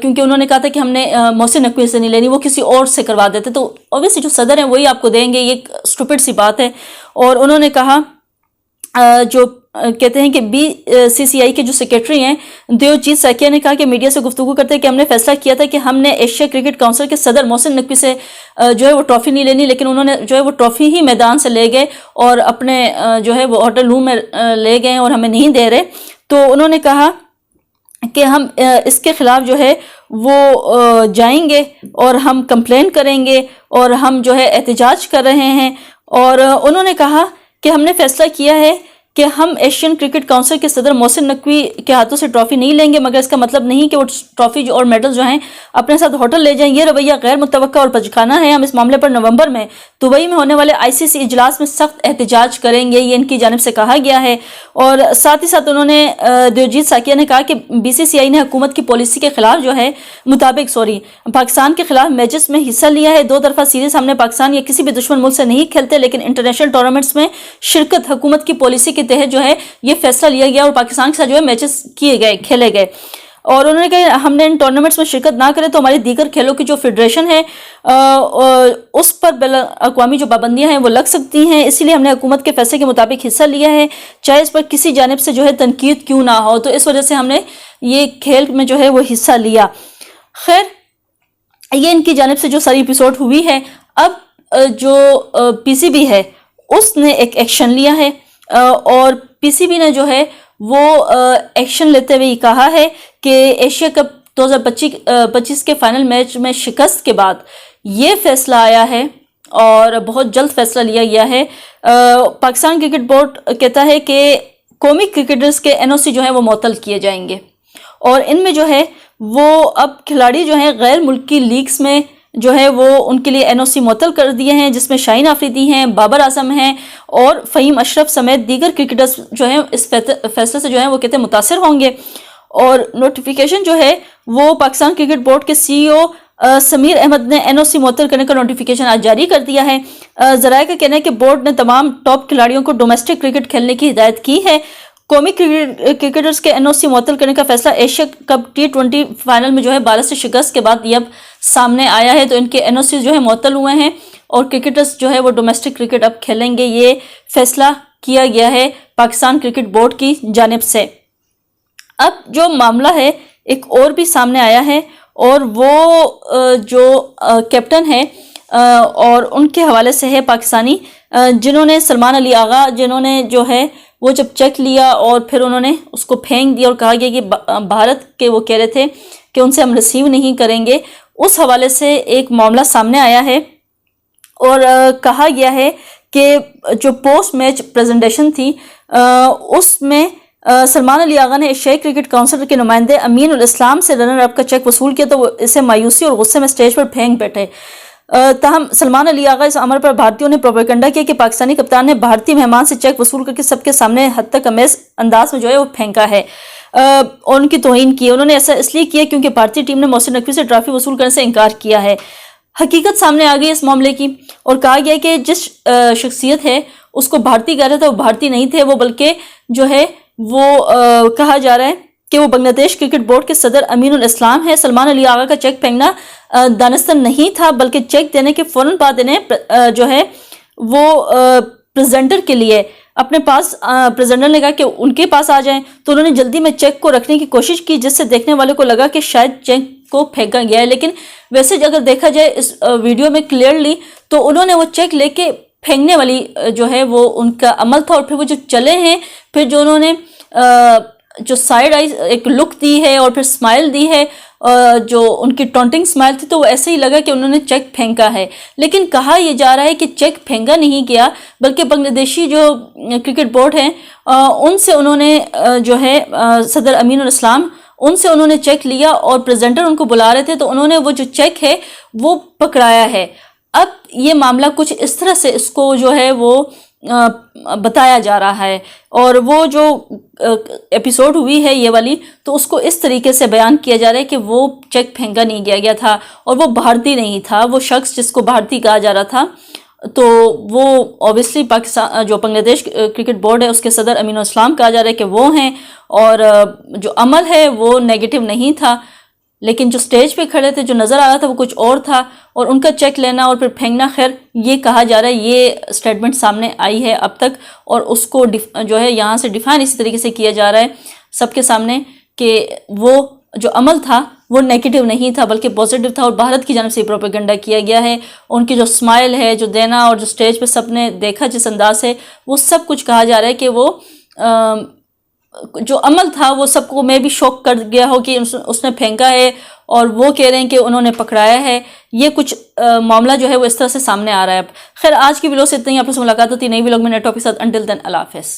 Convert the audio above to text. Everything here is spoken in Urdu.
کیونکہ انہوں نے کہا تھا کہ ہم نے محسن نقوی سے نہیں لینی، وہ کسی اور سے کروا دیتے، تو اوبیسلی جو صدر ہیں وہی آپ کو دیں گے، یہ ایک اسٹوپڈ سی بات ہے۔ اور انہوں نے کہا جو کہتے ہیں کہ BCCI کے جو سیکریٹری ہیں دیوجیت سیکیا نے کہا کہ میڈیا سے گفتگو کرتے ہیں کہ ہم نے فیصلہ کیا تھا کہ ہم نے ایشیا کرکٹ کونسل کے صدر محسن نقوی سے جو ہے وہ ٹرافی نہیں لینی، لیکن انہوں نے جو ہے وہ ٹرافی ہی میدان سے لے گئے اور اپنے جو ہے وہ ہوٹل روم میں لے گئے اور ہمیں نہیں دے رہے۔ تو انہوں نے کہا کہ ہم اس کے خلاف جو ہے وہ جائیں گے اور ہم کمپلین کریں گے اور ہم جو ہے احتجاج کر رہے ہیں۔ اور انہوں نے کہا کہ ہم نے فیصلہ کیا ہے کہ ہم ایشین کرکٹ کونسل کے صدر محسن نقوی کے ہاتھوں سے ٹرافی نہیں لیں گے، مگر اس کا مطلب نہیں کہ وہ ٹرافی اور میڈل جو ہیں اپنے ساتھ ہوٹل لے جائیں۔ یہ رویہ غیر متوقع اور پچکانہ ہے۔ ہم اس معاملے پر نومبر میں دبئی میں ہونے والے ICC اجلاس میں سخت احتجاج کریں گے، یہ ان کی جانب سے کہا گیا ہے۔ اور ساتھ ہی ساتھ انہوں نے دیوجیت سیکیا نے کہا کہ BCCI نے حکومت کی پالیسی کے خلاف جو ہے پاکستان کے خلاف میچز میں حصہ لیا ہے۔ دو طرفہ سیریز ہم نے پاکستان یا کسی بھی دشمن ملک سے نہیں کھیلتے، لیکن انٹرنیشنل ٹورنامنٹس میں شرکت حکومت کی پالیسی کے تحت جو ہے یہ فیصلہ لیا گیا اور پاکستان کے ساتھ جو ہے میچز کھیلے گئے۔ اور انہوں نے کہا ہم نے ان ٹورنامنٹس میں شرکت نہ کرے تو ہماری دیگر کھیلوں کی جو فیڈریشن ہے اس پر بین الاقوامی جو پابندیاں ہیں وہ لگ سکتی ہیں، اسی لیے ہم نے حکومت کے فیصلے کے مطابق حصہ لیا ہے، چاہے اس پر کسی جانب سے جو ہے تنقید کیوں نہ ہو، تو اس وجہ سے ہم نے یہ کھیل میں جو ہے وہ حصہ لیا۔ خیر، یہ ان کی جانب سے جو ساری ایپیسوڈ ہوئی ہے۔ اب جو PCB ہے اس نے ایک ایکشن لیا ہے اور PCB نے جو ہے وہ ایکشن لیتے ہوئے کہا ہے کہ ایشیا کپ 2025 کے فائنل میچ میں شکست کے بعد یہ فیصلہ آیا ہے اور بہت جلد فیصلہ لیا گیا ہے۔ پاکستان کرکٹ بورڈ کہتا ہے کہ قومی کرکٹرز کے NOC جو ہیں وہ معطل کیے جائیں گے اور ان میں جو ہے وہ اب کھلاڑی جو ہیں غیر ملکی لیگز میں جو ہے وہ ان کے لیے NOC معطل کر دیے ہیں، جس میں شاہین آفریدی ہیں، بابر اعظم ہیں اور فہیم اشرف سمیت دیگر کرکٹرز جو ہیں اس فیصلے سے جو ہیں وہ کہتے ہیں متاثر ہوں گے۔ اور نوٹیفیکیشن جو ہے وہ پاکستان کرکٹ بورڈ کے CEO سمیر احمد نے NOC معطل کرنے کا نوٹیفیکیشن آج جاری کر دیا ہے۔ ذرائع کا کہنا ہے کہ بورڈ نے تمام ٹاپ کھلاڑیوں کو ڈومیسٹک کرکٹ کھیلنے کی ہدایت کی ہے۔ قومی کرکٹرز کے NOC معطل کرنے کا فیصلہ ایشیا کپ T20 فائنل میں جو ہے بھارت سے شکست کے بعد یہ اب سامنے آیا ہے، تو ان کے NOC جو ہے معطل ہوئے ہیں اور کرکٹرز جو ہے وہ ڈومیسٹک کرکٹ اب کھیلیں گے، یہ فیصلہ کیا گیا ہے پاکستان کرکٹ بورڈ کی جانب سے۔ اب جو معاملہ ہے ایک اور بھی سامنے آیا ہے اور وہ جو کیپٹن ہے اور ان کے حوالے سے ہے پاکستانی جنہوں نے سلمان علی آغا جنہوں نے جو ہے وہ جب چیک لیا اور پھر انہوں نے اس کو پھینک دیا اور کہا گیا کہ بھارت کے وہ کہہ رہے تھے کہ ان سے ہم ریسیو نہیں کریں گے، اس حوالے سے ایک معاملہ سامنے آیا ہے اور کہا گیا ہے کہ جو پوسٹ میچ پریزنٹیشن تھی اس میں سلمان علی آغا نے ایشیائی کرکٹ کونسل کے نمائندے امین الاسلام سے رنر اپ کا چیک وصول کیا تو وہ اسے مایوسی اور غصے میں سٹیج پر پھینک بیٹھے۔ تاہم سلمان علی آغا اس امر پر بھارتیوں نے پروپیگنڈا کیا کہ پاکستانی کپتان نے بھارتی مہمان سے چیک وصول کر کے سب کے سامنے حد تک امیز انداز میں جو ہے وہ پھینکا ہے اور ان کی توہین کی۔ انہوں نے ایسا اس لیے کیا کیونکہ بھارتی ٹیم نے محسن نقوی سے ٹرافی وصول کرنے سے انکار کیا ہے۔ حقیقت سامنے آ گئی اس معاملے کی اور کہا گیا کہ جس شخصیت ہے اس کو بھارتی کہہ رہا تھا وہ بھارتی نہیں تھے، وہ بلکہ جو ہے وہ کہا جا رہا ہے کہ وہ بنگلہ دیش کرکٹ بورڈ کے صدر امین الاسلام ہے۔ سلمان علی آغا کا چیک پھینکنا دانستہ نہیں تھا بلکہ چیک دینے کے فوراً بعد انہیں جو ہے وہ پریزنٹر کے لیے اپنے پاس پریزنٹر نے کہا کہ ان کے پاس آ جائیں تو انہوں نے جلدی میں چیک کو رکھنے کی کوشش کی جس سے دیکھنے والے کو لگا کہ شاید چیک کو پھینکا گیا ہے، لیکن ویسے اگر دیکھا جائے اس ویڈیو میں کلیئرلی تو انہوں نے وہ چیک لے کے پھینکنے والی جو ہے وہ ان کا عمل تھا اور پھر وہ جو چلے ہیں پھر جو انہوں نے جو سائیڈ آئی ایک لک دی ہے اور پھر سمائل دی ہے جو ان کی ٹونٹنگ سمائل تھی تو وہ ایسے ہی لگا کہ انہوں نے چیک پھینکا ہے، لیکن کہا یہ جا رہا ہے کہ چیک پھینکا نہیں گیا بلکہ بنگلہ دیشی جو کرکٹ بورڈ ہیں ان سے انہوں نے جو ہے صدر امین الاسلام ان سے انہوں نے چیک لیا اور پریزنٹر ان کو بلا رہے تھے تو انہوں نے وہ جو چیک ہے وہ پکڑایا ہے۔ اب یہ معاملہ کچھ اس طرح سے اس کو جو ہے وہ بتایا جا رہا ہے اور وہ جو ایپیسوڈ ہوئی ہے یہ والی تو اس کو اس طریقے سے بیان کیا جا رہا ہے کہ وہ چیک پھینکا نہیں گیا تھا اور وہ بھارتی نہیں تھا، وہ شخص جس کو بھارتی کہا جا رہا تھا تو وہ اوبیسلی پاکستان جو بنگلہ دیش کرکٹ بورڈ ہے اس کے صدر امین الاسلام کہا جا رہا ہے کہ وہ ہیں اور جو عمل ہے وہ نیگیٹو نہیں تھا۔ لیکن جو سٹیج پہ کھڑے تھے جو نظر آ رہا تھا وہ کچھ اور تھا، اور ان کا چیک لینا اور پھر پھینکنا، خیر یہ کہا جا رہا ہے، یہ اسٹیٹمنٹ سامنے آئی ہے اب تک، اور اس کو جو ہے یہاں سے ڈیفائن اسی طریقے سے کیا جا رہا ہے سب کے سامنے کہ وہ جو عمل تھا وہ نیگیٹو نہیں تھا بلکہ پازیٹیو تھا، اور بھارت کی جانب سے پروپیگنڈا کیا گیا ہے۔ ان کی جو اسمائل ہے، جو دینا، اور جو سٹیج پہ سب نے دیکھا جس انداز سے، وہ سب کچھ کہا جا رہا ہے کہ وہ جو عمل تھا وہ سب کو میں بھی شوک کر گیا ہو کہ اس نے پھینکا ہے، اور وہ کہہ رہے ہیں کہ انہوں نے پکڑایا ہے۔ یہ کچھ معاملہ جو ہے وہ اس طرح سے سامنے آ رہا ہے اب۔ خیر آج کی ویڈیو سے اتنا ہی، آپ سے ملاقات ہوتی ہے نئی ویڈیو میں نئے ٹاپک کے ساتھ۔ انٹل دین اللہ حافظ۔